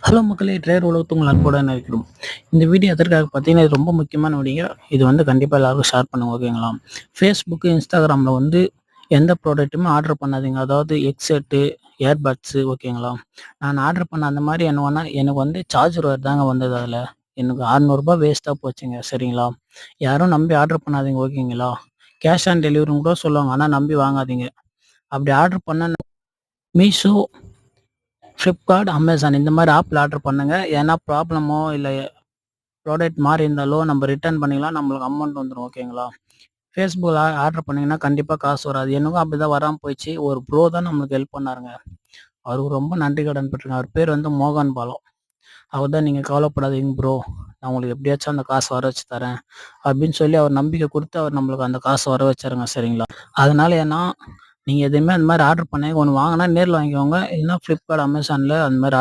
Hello மக்களே, trader உலகத்துக்கு உங்கள் அன்புடன் இருக்கிறோம். இந்த வீடியோ எதற்காக பார்த்தீங்கன்னா, இது ரொம்ப முக்கியமான வீடியோ. இது வந்து கண்டிப்பாக எல்லாருக்கும் ஷேர் பண்ணுங்க, ஓகேங்களா? ஃபேஸ்புக்கு, இன்ஸ்டாகிராமில் வந்து எந்த ப்ராடக்ட்டுமே ஆர்டர் பண்ணாதீங்க. அதாவது ஹெட்செட்டு, ஏர்பட்ஸு, ஓகேங்களா? நான் ஆர்டர் பண்ண அந்த மாதிரி எனக்கு வந்து சார்ஜர் ஒயர் தாங்க வந்தது அதில். எனக்கு ரூ. 600 வேஸ்ட்டாக போச்சுங்க, சரிங்களா? யாரும் நம்பி ஆர்டர் பண்ணாதீங்க, ஓகேங்களா? கேஷ் ஆன் டெலிவரின்னு கூட சொல்லுவாங்க, ஆனால் நம்பி வாங்காதீங்க. அப்படி ஆர்டர் பண்ண மீஷோ, ஃப்ளிப்கார்ட், அமேசான் இந்த மாதிரி ஆப்பில் ஆர்டர் பண்ணுங்க. ஏன்னா ப்ராப்ளமோ இல்லை ப்ராடக்ட் மாறி இருந்தாலோ நம்ம ரிட்டர்ன் பண்ணிக்கலாம், நம்மளுக்கு அமௌண்ட் வந்துடும், ஓகேங்களா? ஃபேஸ்புக்கில் ஆர்டர் பண்ணிங்கன்னா கண்டிப்பாக காசு வராது. எனக்கும் அப்படி தான் வராமல் போயிடுச்சு. ஒரு ப்ரோ தான் நம்மளுக்கு ஹெல்ப் பண்ணாருங்க. அவருக்கு ரொம்ப நன்றி கடன் பட்டிருக்கேன். அவர் பேர் வந்து மோகன் பாலம். அவர் தான் நீங்கள் கவலைப்படாதீங்க ப்ரோ, நான் உங்களுக்கு எப்படியாச்சும் அந்த காசு வர வச்சு தரேன் அப்படின்னு சொல்லி அவர் நம்பிக்கை கொடுத்து அவர் நம்மளுக்கு அந்த காசு வர வச்சாருங்க, சரிங்களா? அதனால ஏன்னா நீங்கள் எதுவுமே அந்த மாதிரி ஆர்டர் பண்ணி ஒன்று வாங்கினா நேரில் வாங்கிக்கோங்க, இல்லைன்னா ஃப்ளிப்கார்ட், அமேசானில் அந்த மாதிரி ஆர்டர்